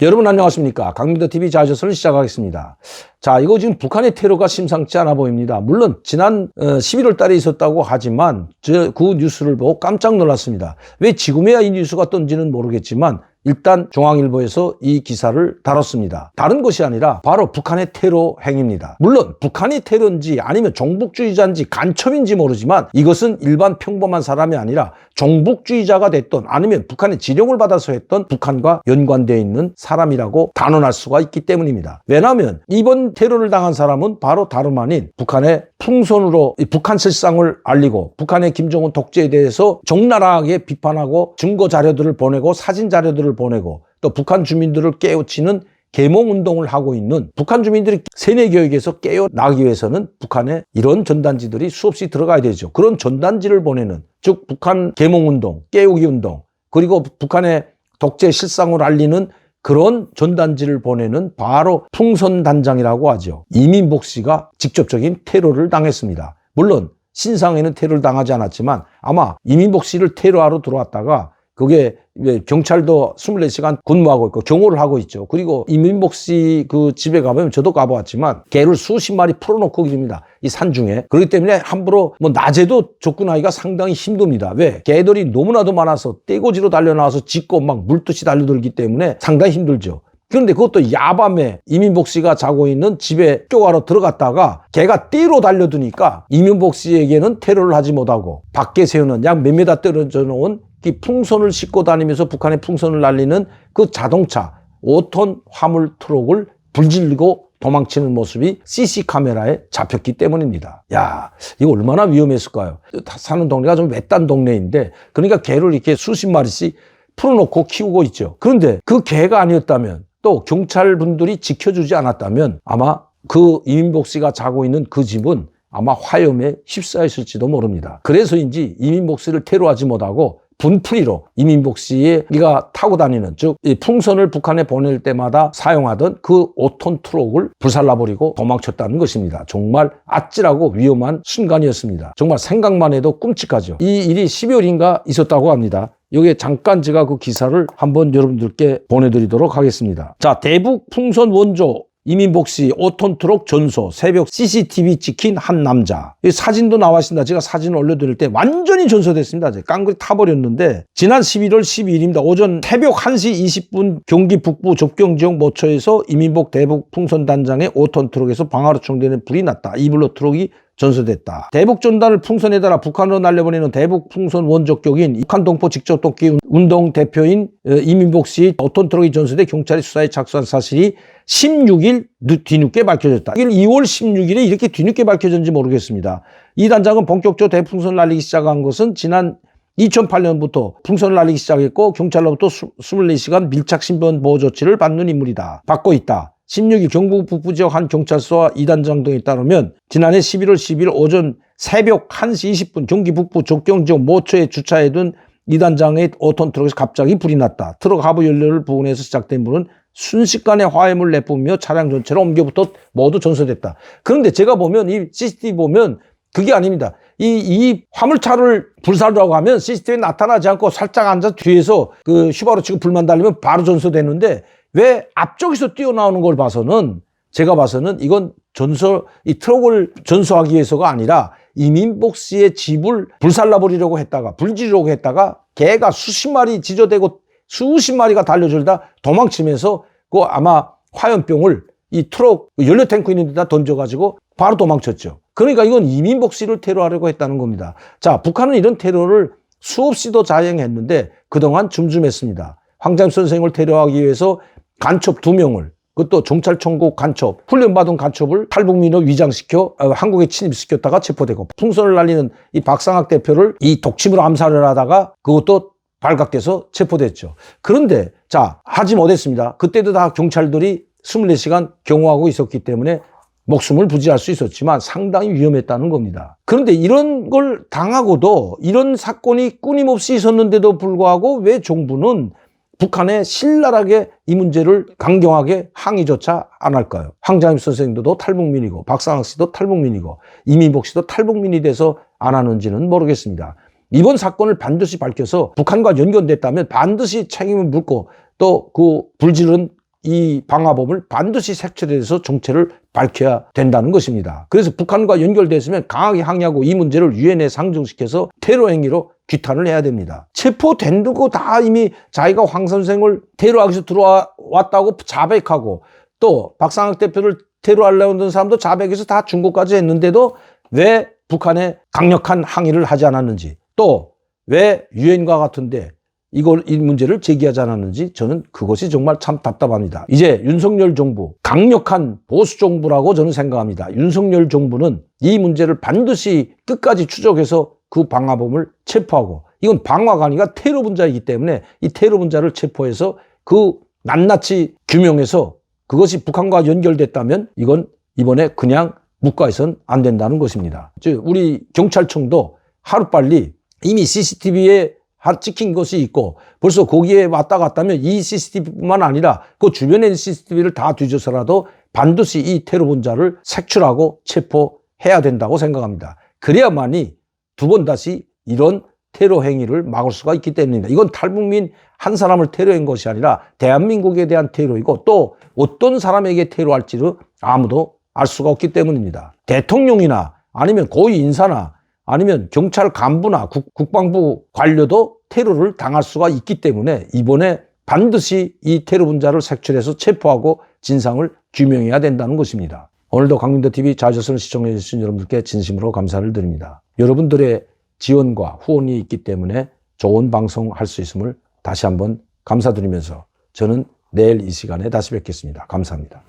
여러분 안녕하십니까. 강민도TV 자유조선을 시작하겠습니다. 자, 이거 지금 북한의 테러가 심상치 않아 보입니다. 물론 지난 11월 달에 있었다고 하지만 그 뉴스를 보고 깜짝 놀랐습니다. 왜 지금에야 이 뉴스가 떴는지는 모르겠지만 일단 중앙일보에서 이 기사를 다뤘습니다. 다른 것이 아니라 바로 북한의 테러 행위입니다. 물론 북한이 테러인지 아니면 종북주의자인지 간첩인지 모르지만 이것은 일반 평범한 사람이 아니라 종북주의자가 됐던 아니면 북한의 지령을 받아서 했던 북한과 연관되어 있는 사람이라고 단언할 수가 있기 때문입니다. 왜냐하면 이번 테러를 당한 사람은 바로 다름 아닌 북한의 풍선으로 북한 실상을 알리고 북한의 김정은 독재에 대해서 적나라하게 비판하고 증거 자료들을 보내고 사진 자료들을 보내고 또 북한 주민들을 깨우치는 계몽운동을 하고 있는 북한 주민들이 세뇌교육에서 깨어나기 위해서는 북한에 이런 전단지들이 수없이 들어가야 되죠. 그런 전단지를 보내는 즉 북한 계몽운동, 깨우기 운동 그리고 북한의 독재 실상을 알리는 그런 전단지를 보내는 바로 풍선단장이라고 하죠. 이민복 씨가 직접적인 테러를 당했습니다. 물론 신상에는 테러를 당하지 않았지만 아마 이민복 씨를 테러하러 들어왔다가 그게 경찰도 24시간 근무하고 있고 경호를 하고 있죠. 그리고 이민복 씨 그 집에 가보면 저도 가보았지만 개를 수십 마리 풀어놓고 기릅니다. 이 산중에. 그렇기 때문에 함부로 낮에도 접근하기가 상당히 힘듭니다. 왜? 개들이 너무나도 많아서 떼고지로 달려나와서 짖고 막 물듯이 달려들기 때문에 상당히 힘들죠. 그런데 그것도 야밤에 이민복 씨가 자고 있는 집에 쫓아가러 들어갔다가 개가 띠로 달려드니까 이민복 씨에게는 테러를 하지 못하고 밖에 세우는 약 몇 미터 떨어져 놓은 이 풍선을 싣고 다니면서 북한의 풍선을 날리는 그 자동차 5톤 화물 트럭을 불질르고 도망치는 모습이 CC 카메라에 잡혔기 때문입니다. 야, 이거 얼마나 위험했을까요? 사는 동네가 좀 외딴 동네인데 그러니까 개를 이렇게 수십 마리씩 풀어놓고 키우고 있죠. 그런데 그 개가 아니었다면 또 경찰분들이 지켜주지 않았다면 아마 그 이민복 씨가 자고 있는 그 집은 아마 화염에 휩싸였을지도 모릅니다. 그래서인지 이민복 씨를 테러하지 못하고 분풀이로 이민복 씨가 타고 다니는 즉 이 풍선을 북한에 보낼 때마다 사용하던 그 5톤 트럭을 불살라버리고 도망쳤다는 것입니다. 정말 아찔하고 위험한 순간이었습니다. 정말 생각만 해도 끔찍하죠. 이 일이 12월인가 있었다고 합니다. 여기에 잠깐 제가 그 기사를 한번 여러분들께 보내드리도록 하겠습니다. 자, 대북 풍선 원조 이민복 씨 5톤 트럭 전소 새벽 CCTV 찍힌 한 남자. 이 사진도 나와 있습니다. 제가 사진을 올려드릴 때 완전히 전소됐습니다. 깡그리 타버렸는데 지난 11월 12일입니다. 오전 새벽 1시 20분 경기 북부 접경지역 모처에서 이민복 대북 풍선단장의 5톤 트럭에서 방화로 촉되는 불이 났다. 이불로 트럭이 전소됐다. 대북 전단을 풍선에 달아 북한으로 날려보내는 대북 풍선 원조격인 북한 동포 직접 돕기 운동 대표인 이민복 씨 5톤 트럭이 전소돼 경찰이 수사에 착수한 사실이 16일 뒤늦게 밝혀졌다. 2월 16일에 이렇게 뒤늦게 밝혀졌는지 모르겠습니다. 이 단장은 본격적으로 대풍선을 날리기 시작한 것은 지난 2008년부터 풍선을 날리기 시작했고 경찰로부터 24시간 밀착 신변 보호 조치를 받는 인물이다. 받고 있다. 16일 경북 북부 지역 한 경찰서와 이 단장 등에 따르면 지난해 11월 10일 오전 새벽 1시 20분 경기 북부 접경지역 모처에 주차해둔 이 단장의 5톤 트럭에서 갑자기 불이 났다. 트럭 하부 연료를 부근에서 시작된 불은 순식간에 화염을 내뿜으며 차량 전체로 옮겨부터 모두 전소됐다. 그런데 제가 보면 이 CCTV 보면 그게 아닙니다. 이 화물차를 불살라고 하면 CCTV에 나타나지 않고 살짝 앉아 뒤에서 그 휘바로 치고 불만 달리면 바로 전소되는데 왜 앞쪽에서 뛰어나오는 걸 봐서는 제가 봐서는 이건 이 트럭을 전소하기 위해서가 아니라 이민복 씨의 집을 불살라버리려고 했다가 불지르려고 했다가 개가 수십 마리 지저대고 수십 마리가 달려들다 도망치면서 그 아마 화염병을 이 트럭 연료 탱크 있는 데다 던져가지고 바로 도망쳤죠. 그러니까 이건 이민복 씨를 테러하려고 했다는 겁니다. 자, 북한은 이런 테러를 수없이도 자행했는데 그동안 줌줌했습니다. 황장엽 선생을 테러하기 위해서 간첩 2명을 그것도 경찰청국 간첩 훈련받은 간첩을 탈북민으로 위장시켜 한국에 침입시켰다가 체포되고 풍선을 날리는 이 박상학 대표를 이 독침으로 암살을 하다가 그것도 발각돼서 체포됐죠. 그런데 자, 하지 못했습니다. 그때도 다 경찰들이 24시간 경호하고 있었기 때문에 목숨을 부지할 수 있었지만 상당히 위험했다는 겁니다. 그런데 이런 걸 당하고도 이런 사건이 끊임없이 있었는데도 불구하고 왜 정부는 북한에 신랄하게 이 문제를 강경하게 항의조차 안 할까요? 황장엽 선생님도 탈북민이고 박상학 씨도 탈북민이고 이민복 씨도 탈북민이 돼서 안 하는지는 모르겠습니다. 이번 사건을 반드시 밝혀서 북한과 연결됐다면 반드시 책임을 묻고 또 그 불지른 이 방화범을 반드시 색출해서 정체를 밝혀야 된다는 것입니다. 그래서 북한과 연결됐으면 강하게 항의하고 이 문제를 유엔에 상정시켜서 테러 행위로 규탄을 해야 됩니다. 체포된 거 다 이미 자기가 황 선생을 테러하기 위해서 들어왔다고 자백하고 또 박상학 대표를 테러하려고 했던 사람도 자백해서 다 중국까지 했는데도 왜 북한에 강력한 항의를 하지 않았는지 또 왜 유엔과 같은데 이 문제를 제기하지 않았는지 저는 그것이 정말 참 답답합니다. 이제 윤석열 정부, 강력한 보수 정부라고 저는 생각합니다. 윤석열 정부는 이 문제를 반드시 끝까지 추적해서 그 방화범을 체포하고 이건 방화가 아니라 테러 분자이기 때문에 이 테러 분자를 체포해서 그 낱낱이 규명해서 그것이 북한과 연결됐다면 이건 이번에 그냥 묵과해서는 안 된다는 것입니다. 즉 우리 경찰청도 하루빨리 이미 CCTV에 찍힌 것이 있고 벌써 거기에 왔다 갔다면 이 CCTV뿐만 아니라 그 주변에 있는 CCTV를 다 뒤져서라도 반드시 이 테러 분자를 색출하고 체포해야 된다고 생각합니다. 그래야만이 두 번 다시 이런 테러 행위를 막을 수가 있기 때문입니다. 이건 탈북민 한 사람을 테러한 것이 아니라 대한민국에 대한 테러이고 또 어떤 사람에게 테러할지를 아무도 알 수가 없기 때문입니다. 대통령이나 아니면 고위 인사나 아니면 경찰 간부나 국방부 관료도 테러를 당할 수가 있기 때문에 이번에 반드시 이 테러 분자를 색출해서 체포하고 진상을 규명해야 된다는 것입니다. 오늘도 강민도TV 자주선 시청해 주신 여러분들께 진심으로 감사를 드립니다. 여러분들의 지원과 후원이 있기 때문에 좋은 방송할 수 있음을 다시 한번 감사드리면서 저는 내일 이 시간에 다시 뵙겠습니다. 감사합니다.